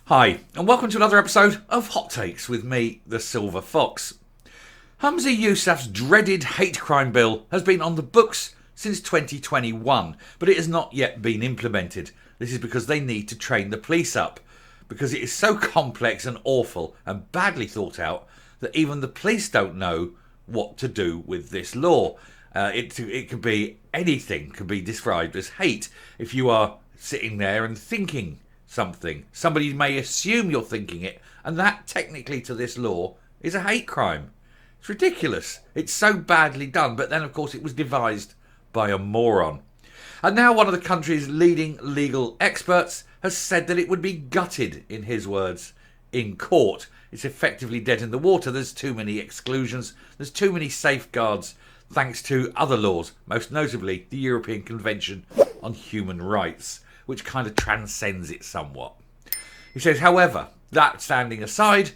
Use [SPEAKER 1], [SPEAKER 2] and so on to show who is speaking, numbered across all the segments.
[SPEAKER 1] Hi, and welcome to another episode of Hot Takes with me, the Silver Fox. Humza Yousaf's dreaded hate crime bill has been on the books since 2021, but it has not yet been implemented. This is because they need to train the police up, because it is so complex and awful and badly thought out that even the police don't know what to do with this law. It could be anything, could be described as hate. If you are sitting there and thinking something, somebody may assume you're thinking it, and that technically to this law is a hate crime. It's ridiculous. It's so badly done, but then of course it was devised by a moron. And now one of the country's leading legal experts has said that it would be gutted, in his words, in court. It's effectively dead in the water. There's too many exclusions, there's too many safeguards, thanks to other laws, most notably the European Convention on Human Rights, which kind of transcends it somewhat. He says, however, that standing aside,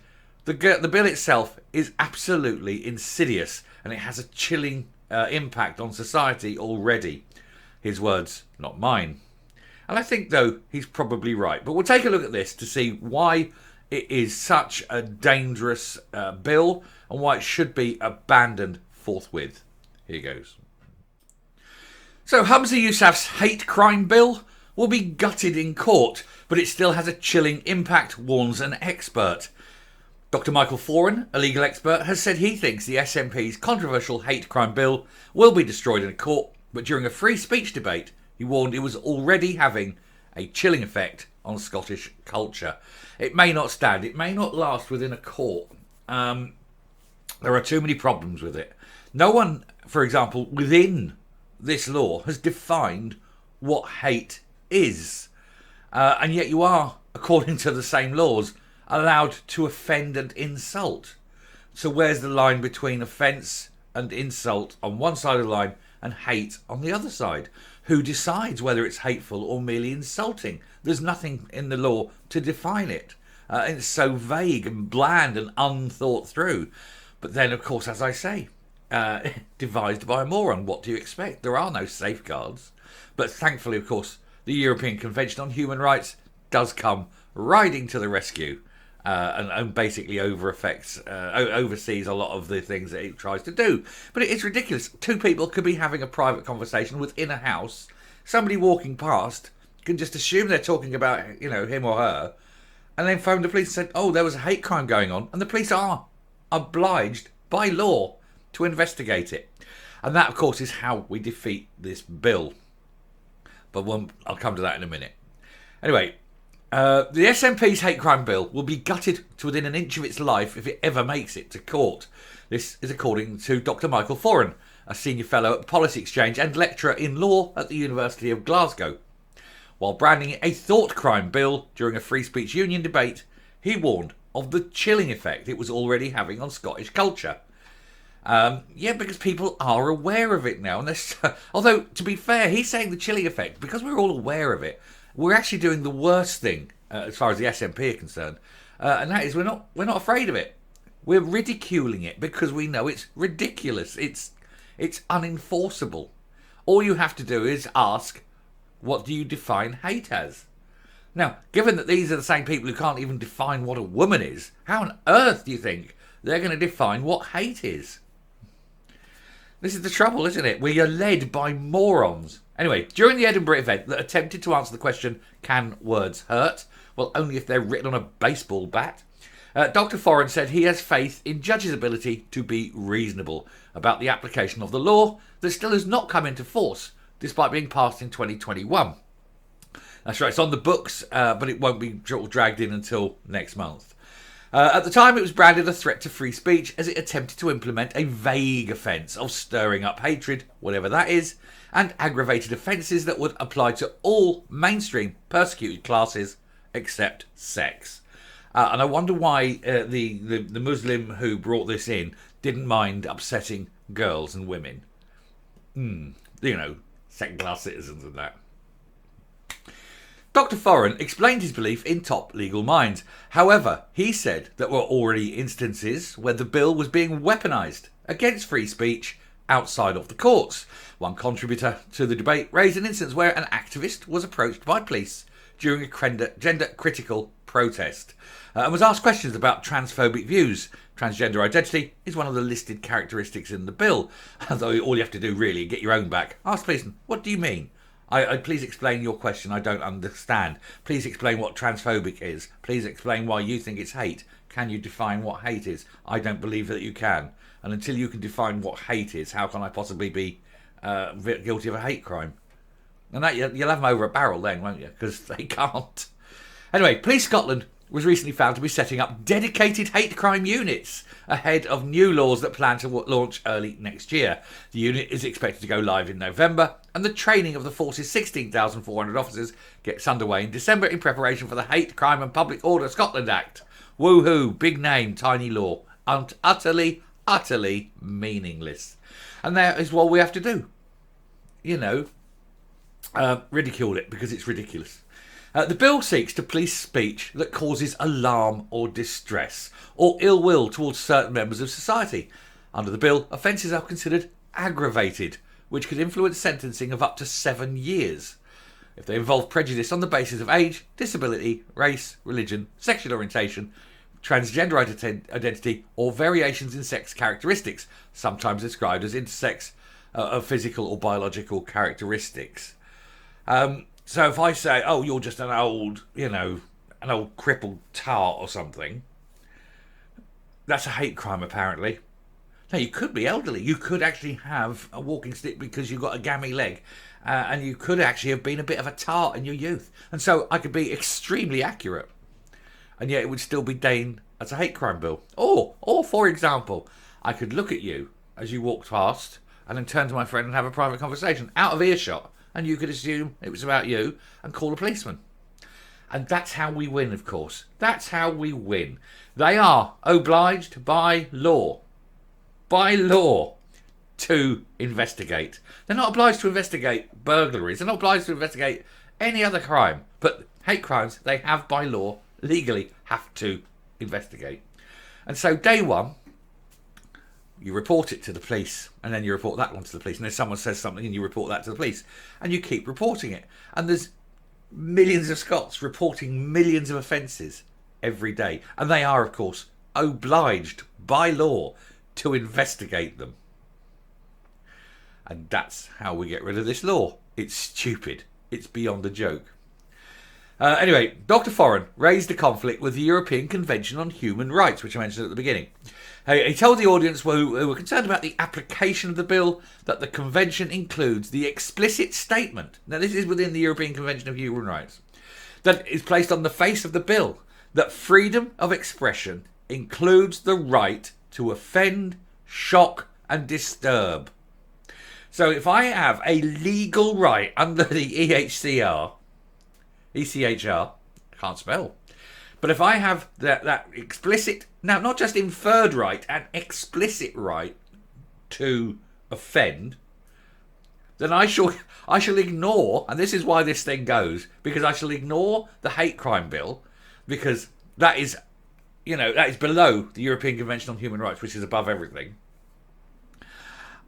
[SPEAKER 1] the bill itself is absolutely insidious and it has a chilling impact on society already. His words, not mine. And I think, though, he's probably right. But we'll take a look at this to see why it is such a dangerous bill and why it should be abandoned forthwith. Here goes. So Humza Yousaf's hate crime bill will be gutted in court, but it still has a chilling impact, warns an expert. Dr. Michael Foran, a legal expert, has said he thinks the SNP's controversial hate crime bill will be destroyed in a court, but during a free speech debate, he warned it was already having a chilling effect on Scottish culture. It may not stand, it may not last within a court. There are too many problems with it. No one, for example, within this law has defined what hate is. And yet you are, according to the same laws, allowed to offend and insult. So where's the line between offence and insult on one side of the line and hate on the other side? Who decides whether it's hateful or merely insulting? There's nothing in the law to define it. It's so vague and bland and unthought through. But then, of course, as I say, devised by a moron. What do you expect? There are no safeguards. But thankfully, of course, the European Convention on Human Rights does come riding to the rescue and basically oversees a lot of the things that it tries to do. But it's ridiculous. Two people could be having a private conversation within a house. Somebody walking past can just assume they're talking about, him or her, and then phone the police and said, oh, there was a hate crime going on, and the police are obliged by law to investigate it. And that, of course, is how we defeat this bill. But I'll come to that in a minute. Anyway, the SNP's hate crime bill will be gutted to within an inch of its life if it ever makes it to court. This is according to Dr. Michael Foran, a senior fellow at the Policy Exchange and lecturer in law at the University of Glasgow. While branding it a thought crime bill during a free speech union debate, he warned of the chilling effect it was already having on Scottish culture. Because people are aware of it now. And although, to be fair, he's saying the chilling effect, because we're all aware of it, we're actually doing the worst thing as far as the SNP are concerned. And that is we're not afraid of it. We're ridiculing it because we know it's ridiculous. It's unenforceable. All you have to do is ask, what do you define hate as? Now, given that these are the same people who can't even define what a woman is, how on earth do you think they're going to define what hate is? This is the trouble, isn't it? We are led by morons. Anyway, during the Edinburgh event that attempted to answer the question, can words hurt? Well, only if they're written on a baseball bat. Dr. Foran said he has faith in judges' ability to be reasonable about the application of the law that still has not come into force, despite being passed in 2021. That's right, it's on the books, but it won't be dragged in until next month. At the time, it was branded a threat to free speech as it attempted to implement a vague offence of stirring up hatred, whatever that is, and aggravated offences that would apply to all mainstream persecuted classes except sex. And I wonder why the Muslim who brought this in didn't mind upsetting girls and women. Second-class citizens and that. Dr. Foran explained his belief in top legal minds. However, he said there were already instances where the bill was being weaponised against free speech outside of the courts. One contributor to the debate raised an instance where an activist was approached by police during a gender-critical protest and was asked questions about transphobic views. Transgender identity is one of the listed characteristics in the bill, although all you have to do really is get your own back. Ask the policeman, what do you mean? I please explain your question. I don't understand. Please explain what transphobic is. Please explain why you think it's hate. Can you define what hate is? I don't believe that you can. And until you can define what hate is, how can I possibly be guilty of a hate crime? And that you'll have them over a barrel then, won't you? Because they can't. Anyway, Police Scotland was recently found to be setting up dedicated hate crime units ahead of new laws that plan to launch early next year. The unit is expected to go live in November, and the training of the force's 16,400 officers gets underway in December in preparation for the Hate Crime and Public Order Scotland Act. Woohoo, big name, tiny law. Utterly meaningless. And that is what we have to do. Ridicule it because it's ridiculous. The bill seeks to police speech that causes alarm or distress or ill will towards certain members of society. Under the bill, offences are considered aggravated, which could influence sentencing of up to 7 years if they involve prejudice on the basis of age, disability, race, religion, sexual orientation, transgender identity, or variations in sex characteristics, sometimes described as intersex of physical or biological characteristics. So if I say, oh, you're just an old crippled tart or something, that's a hate crime, apparently. Now, you could be elderly. You could actually have a walking stick because you've got a gammy leg. And you could actually have been a bit of a tart in your youth. And so I could be extremely accurate. And yet it would still be deigned as a hate crime bill. Or, for example, I could look at you as you walked past and then turn to my friend and have a private conversation out of earshot. And you could assume it was about you and call a policeman. And that's how we win, of course. That's how we win. They are obliged by law to investigate. They're not obliged to investigate burglaries. They're not obliged to investigate any other crime. But hate crimes, they have by law, legally have to investigate. And so day one, you report it to the police, and then you report that one to the police, and then someone says something and you report that to the police, and you keep reporting it. And there's millions of Scots reporting millions of offences every day, and they are, of course, obliged by law to investigate them. And that's how we get rid of this law. It's stupid. It's beyond a joke. Anyway, Dr. Foran raised a conflict with the European Convention on Human Rights, which I mentioned at the beginning. He told the audience who were concerned about the application of the bill that the convention includes the explicit statement, now this is within the European Convention of Human Rights, that is placed on the face of the bill, that freedom of expression includes the right to offend, shock and disturb. So if I have a legal right under the ECHR, can't spell, but if I have that explicit, now not just inferred right, an explicit right to offend, then I shall ignore, and this is why this thing goes, because I shall ignore the hate crime bill, because that is below the European Convention on Human Rights, which is above everything.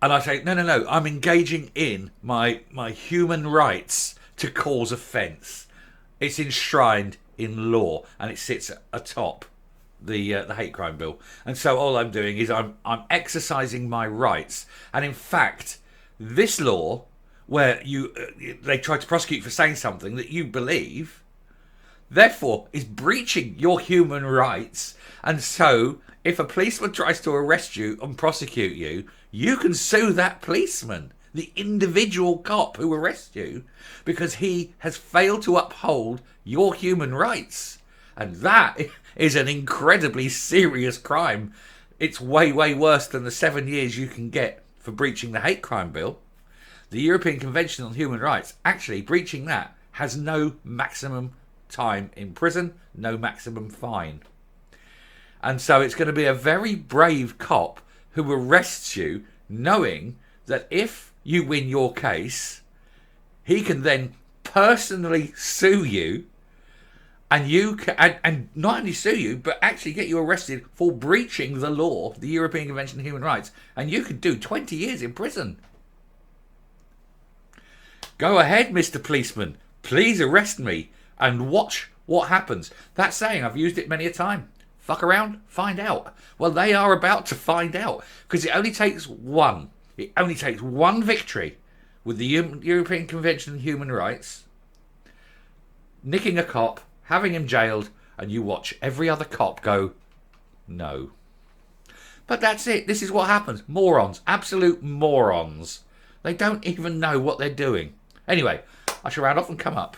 [SPEAKER 1] And I say, no, I'm engaging in my human rights to cause offence. It's enshrined in law, and it sits atop the hate crime bill. And so all I'm doing is I'm exercising my rights. And in fact, this law, where they try to prosecute for saying something that you believe, therefore is breaching your human rights. And so if a policeman tries to arrest you and prosecute you, you can sue that policeman, the individual cop who arrests you, because he has failed to uphold your human rights. And that is an incredibly serious crime. It's way, way worse than the 7 years you can get for breaching the hate crime bill. The European Convention on Human Rights, actually breaching that, has no maximum time in prison, no maximum fine. And so it's going to be a very brave cop who arrests you, knowing that if you win your case, he can then personally sue you, and you can, and not only sue you, but actually get you arrested for breaching the law, the European Convention on Human Rights, and you could do 20 years in prison. Go ahead, Mr. Policeman. Please arrest me. and watch what happens. That saying, I've used it many a time. Fuck around, find out. Well, they are about to find out, because it only takes one. It only takes one victory with the European Convention on Human Rights, nicking a cop, having him jailed, and you watch every other cop go, no. But that's it. This is what happens. Morons. Absolute morons. They don't even know what they're doing. Anyway, I shall round off and come up.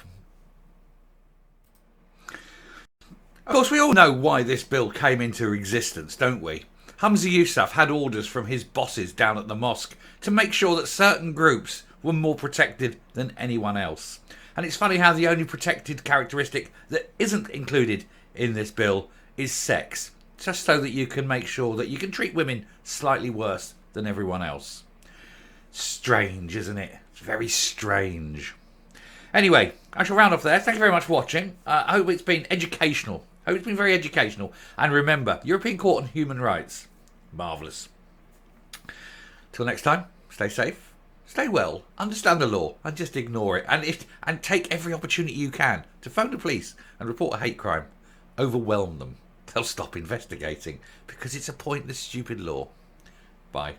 [SPEAKER 1] Of course, we all know why this bill came into existence, don't we? Humza Yousaf had orders from his bosses down at the mosque to make sure that certain groups were more protected than anyone else. And it's funny how the only protected characteristic that isn't included in this bill is sex, just so that you can make sure that you can treat women slightly worse than everyone else. Strange, isn't it? It's very strange. Anyway, I shall round off there. Thank you very much for watching. I hope it's been educational. I hope it's been very educational. And remember, European Court on Human Rights. Marvellous. Till next time, stay safe, stay well, understand the law, and just ignore it. And take every opportunity you can to phone the police and report a hate crime. Overwhelm them. They'll stop investigating because it's a pointless, stupid law. Bye.